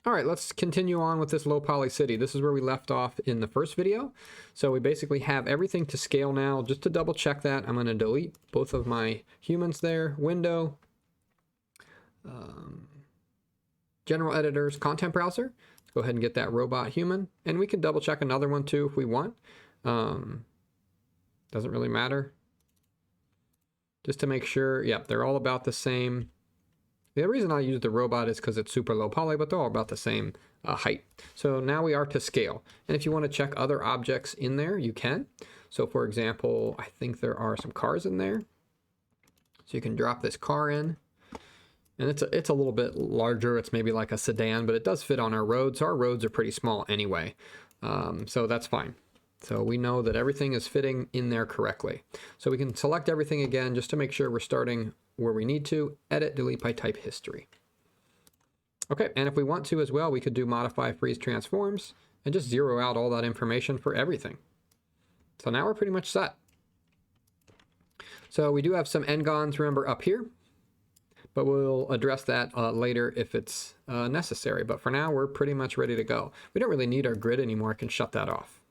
All right, let's continue on with this low poly city. This is where we left off in the first video. So we basically have everything to scale now. Just to double check that, I'm going to delete both of my humans there. Window, general editors, content browser. Let's go ahead and get that robot human. And we can double check another one too if we want. Doesn't really matter. Just to make sure, yep, they're all about the same. The reason I use the robot is because it's super low poly, but they're all about the same height. So now we are to scale. And if you want to check other objects in there, you can. So for example, I think there are some cars in there. So you can drop this car in. And it's a little bit larger. It's maybe like a sedan, but it does fit on our roads. Our roads are pretty small anyway. So that's fine. So we know that everything is fitting in there correctly. So we can select everything again just to make sure we're starting where we need to. Edit, delete by type history. Okay, and if we want to as well, we could do modify, freeze, transforms, and just zero out all that information for everything. So now we're pretty much set. So we do have some n-gons, remember, up here, but we'll address that later if it's necessary. But for now, we're pretty much ready to go. We don't really need our grid anymore. I can shut that off.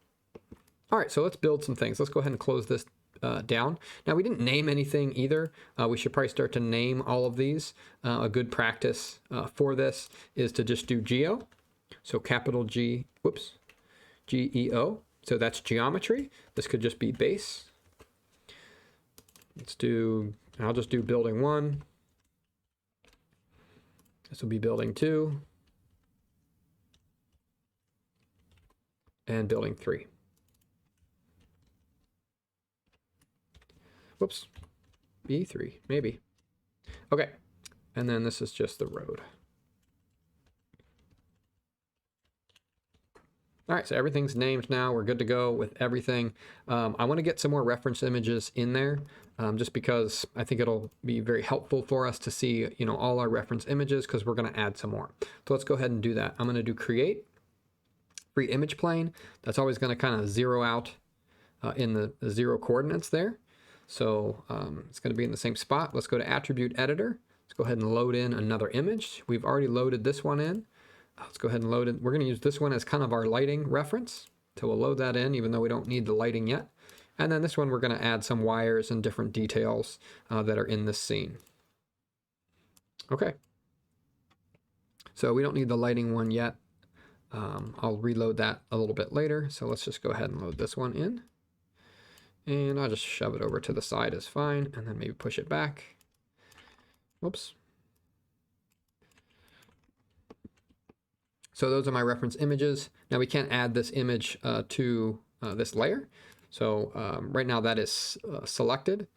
All right, so let's build some things. Let's go ahead and close this down. Now, we didn't name anything either. We should probably start to name all of these. A good practice for this is to just do geo. So capital G, whoops, G-E-O. So that's geometry. This could just be base. I'll just do building 1. This will be building 2. And building 3. Whoops, B3, maybe. Okay, and then this is just the road. All right, so everything's named now. We're good to go with everything. I want to get some more reference images in there, just because I think it'll be very helpful for us to see, all our reference images, because we're going to add some more. So let's go ahead and do that. I'm going to do create, free image plane. That's always going to kind of zero out in the 0 coordinates there. So it's going to be in the same spot. Let's go to attribute editor. Let's go ahead and load in another image. We've already loaded this one in. Let's go ahead and load it. We're going to use this one as kind of our lighting reference. So we'll load that in, even though we don't need the lighting yet. And then this one, we're going to add some wires and different details that are in this scene. Okay. So we don't need the lighting one yet. I'll reload that a little bit later. So let's just go ahead and load this one in. And I'll just shove it over to the side is fine, and then maybe push it back. Whoops. So those are my reference images. Now we can't add this image to this layer. So right now that is selected.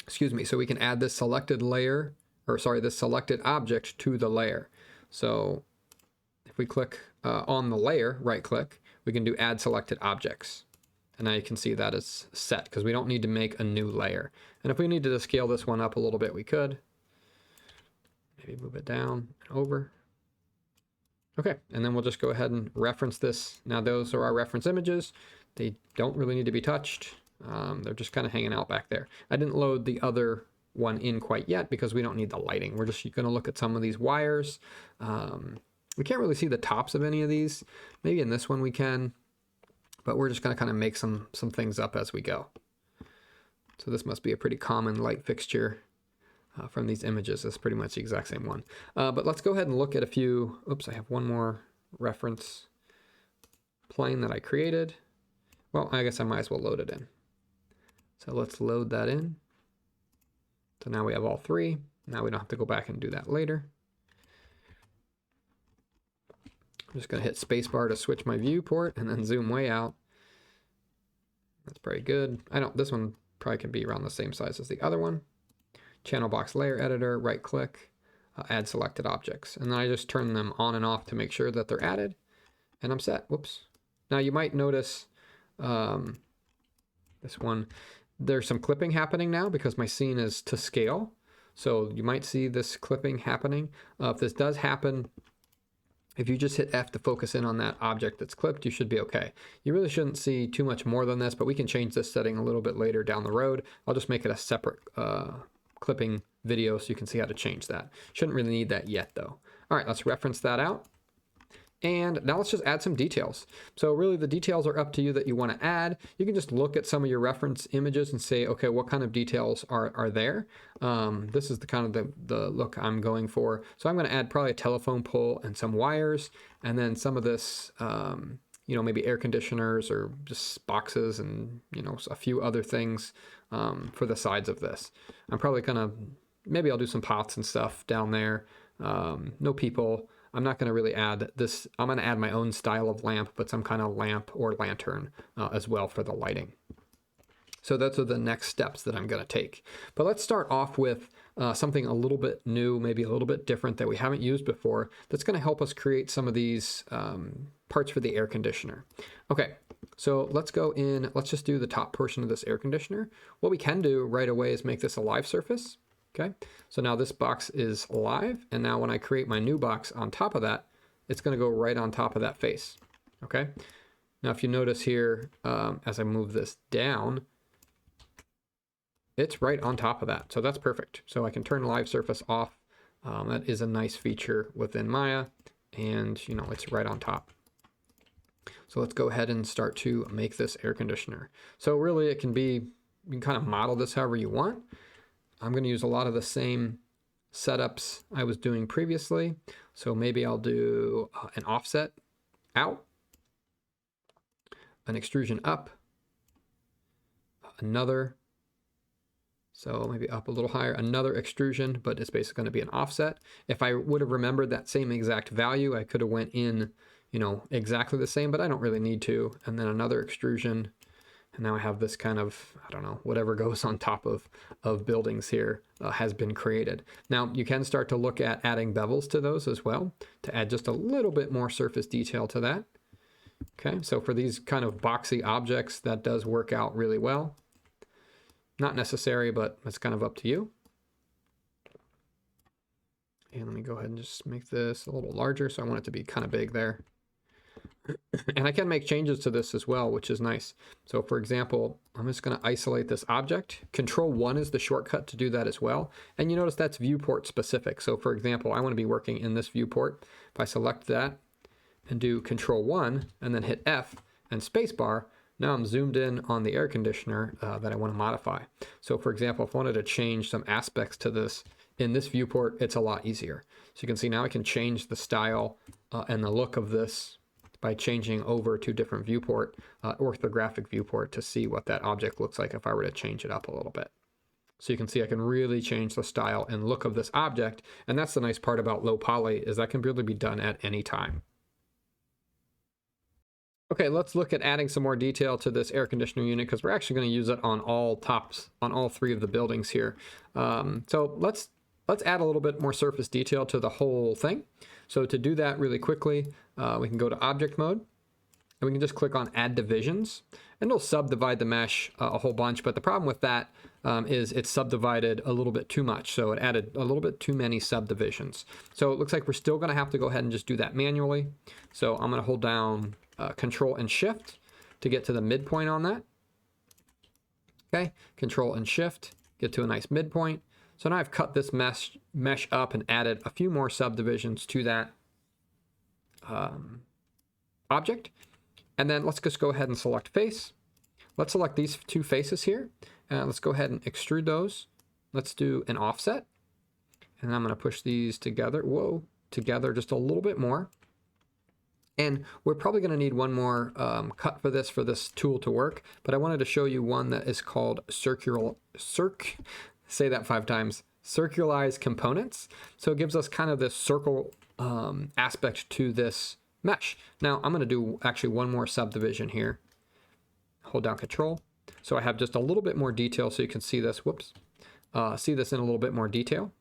Excuse me. So we can add this selected layer, or sorry, this selected object to the layer. So if we click on the layer, right click, we can do add selected objects. And now you can see that is set because we don't need to make a new layer. And if we needed to scale this one up a little bit, we could. Maybe move it down and over. Okay, and then we'll just go ahead and reference this. Now those are our reference images. They don't really need to be touched. They're just kind of hanging out back there. I didn't load the other one in quite yet because we don't need the lighting. We're just going to look at some of these wires. We can't really see the tops of any of these. Maybe in this one we can. But we're just going to kind of make some things up as we go. So this must be a pretty common light fixture from these images. It's pretty much the exact same one. But let's go ahead and look at a few. Oops, I have one more reference plane that I created. Well, I guess I might as well load it in. So let's load that in. So now we have all 3. Now we don't have to go back and do that later. I'm just going to hit spacebar to switch my viewport and then zoom way out. That's pretty good. This one probably can be around the same size as the other one. Channel box layer editor, right click, add selected objects. And then I just turn them on and off to make sure that they're added. And I'm set. Whoops. Now you might notice this one, there's some clipping happening now because my scene is to scale. So you might see this clipping happening. If this does happen, if you just hit F to focus in on that object that's clipped, you should be okay. You really shouldn't see too much more than this, but we can change this setting a little bit later down the road. I'll just make it a separate clipping video so you can see how to change that. Shouldn't really need that yet though. All right, let's reference that out. And now let's just add some details. So really the details are up to you that you want to add. You can just look at some of your reference images and say, okay, what kind of details are there? This is the kind of the look I'm going for. So I'm going to add probably a telephone pole and some wires, and then some of this, you know, maybe air conditioners or just boxes and, you know, a few other things for the sides of this. I'm probably going to, maybe I'll do some pots and stuff down there. No people. I'm not going to really add this. I'm going to add my own style of lamp, but some kind of lamp or lantern as well for the lighting. So those are the next steps that I'm going to take. But let's start off with something a little bit new, maybe a little bit different that we haven't used before. That's going to help us create some of these parts for the air conditioner. Okay, so let's go in. Let's just do the top portion of this air conditioner. What we can do right away is make this a live surface. Okay, so now this box is live, and now when I create my new box on top of that, it's going to go right on top of that face. Okay, now if you notice here, as I move this down, it's right on top of that. So that's perfect. So I can turn live surface off. That is a nice feature within Maya, and you know, it's right on top. So let's go ahead and start to make this air conditioner. So really it can be, you can kind of model this however you want. I'm going to use a lot of the same setups I was doing previously. So maybe I'll do an offset out, an extrusion up, another, so maybe up a little higher, another extrusion, but it's basically going to be an offset. If I would have remembered that same exact value, I could have went in, you know, exactly the same, but I don't really need to. And then another extrusion. And now I have this kind of, I don't know, whatever goes on top of buildings here has been created. Now you can start to look at adding bevels to those as well to add just a little bit more surface detail to that. Okay, so for these kind of boxy objects, that does work out really well. Not necessary, but it's kind of up to you. And let me go ahead and just make this a little larger. So I want it to be kind of big there. And I can make changes to this as well, which is nice. So for example, I'm just going to isolate this object. Control 1 is the shortcut to do that as well. And you notice that's viewport specific. So for example, I want to be working in this viewport. If I select that and do Control 1 and then hit F and spacebar, now I'm zoomed in on the air conditioner that I want to modify. So for example, if I wanted to change some aspects to this in this viewport, it's a lot easier. So you can see now I can change the style and the look of this by changing over to different viewport, orthographic viewport, to see what that object looks like if I were to change it up a little bit. So you can see I can really change the style and look of this object, and that's the nice part about low poly, is that can really be done at any time. Okay, let's look at adding some more detail to this air conditioner unit, because we're actually going to use it on all tops, on all three of the buildings here. So let's add a little bit more surface detail to the whole thing. So to do that really quickly, we can go to object mode, and we can just click on add divisions, and it'll subdivide the mesh a whole bunch. But the problem with that is it's subdivided a little bit too much. So it added a little bit too many subdivisions. So it looks like we're still going to have to go ahead and just do that manually. So I'm going to hold down Control and Shift to get to the midpoint on that. Okay, Control and Shift, get to a nice midpoint. So now I've cut this mesh up and added a few more subdivisions to that object. And then let's just go ahead and select face. Let's select these two faces here. Let's go ahead and extrude those. Let's do an offset. And I'm going to push these together. Whoa, together just a little bit more. And we're probably going to need one more cut for this tool to work. But I wanted to show you one that is called say that 5 times, circularize components. So it gives us kind of this circle aspect to this mesh. Now I'm going to do actually one more subdivision here. Hold down Control. So I have just a little bit more detail so you can see this. Whoops. See this in a little bit more detail.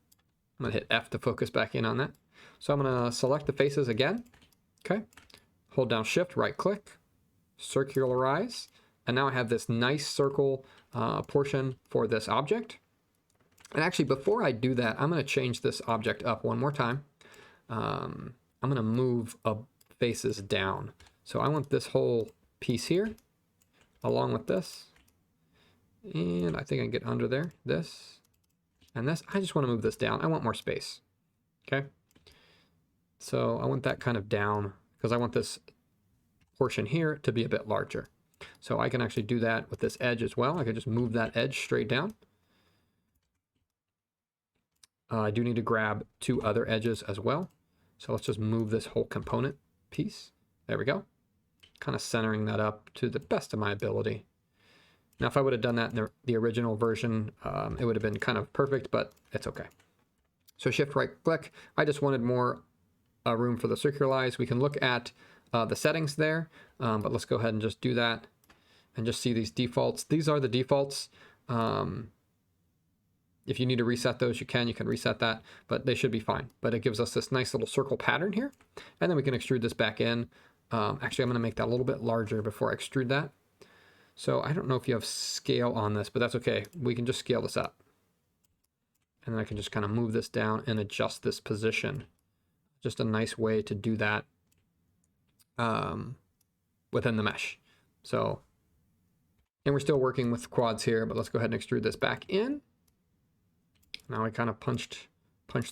I'm going to hit F to focus back in on that. So I'm going to select the faces again. Okay. Hold down Shift, right click, circularize. And now I have this nice circle portion for this object. And actually, before I do that, I'm going to change this object up one more time. I'm going to move faces down. So I want this whole piece here, along with this. And I think I can get under there, this and this. I just want to move this down. I want more space. Okay. So I want that kind of down because I want this portion here to be a bit larger. So I can actually do that with this edge as well. I can just move that edge straight down. I do need to grab two other edges as well. So let's just move this whole component piece. There we go. Kind of centering that up to the best of my ability. Now, if I would have done that in the original version, it would have been kind of perfect, but it's okay. So shift right click. I just wanted more room for the circularize. We can look at the settings there, but let's go ahead and just do that and just see these defaults. These are the defaults. If you need to reset those, you can reset that, but they should be fine. But it gives us this nice little circle pattern here. And then we can extrude this back in. Actually, I'm gonna make that a little bit larger before I extrude that. So I don't know if you have scale on this, but that's okay. We can just scale this up. And then I can just kind of move this down and adjust this position. Just a nice way to do that within the mesh. So, and we're still working with quads here, but let's go ahead and extrude this back in. Now I kind of punched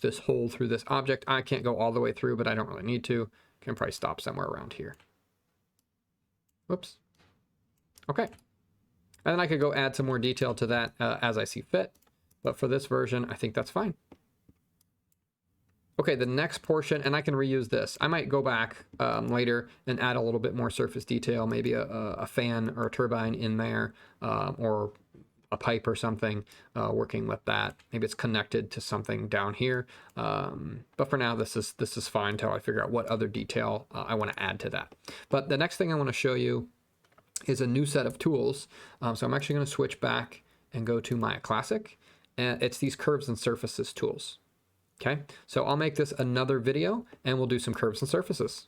this hole through this object. I can't go all the way through, but I don't really need to. Can probably stop somewhere around here. Whoops. Okay. And then I could go add some more detail to that as I see fit. But for this version, I think that's fine. Okay, the next portion, and I can reuse this. I might go back later and add a little bit more surface detail, maybe a fan or a turbine in there, or a pipe or something, working with that. Maybe it's connected to something down here. But for now, this is fine until I figure out what other detail I want to add to that. But the next thing I want to show you is a new set of tools. So I'm actually going to switch back and go to Maya Classic. And it's these curves and surfaces tools. Okay, so I'll make this another video and we'll do some curves and surfaces.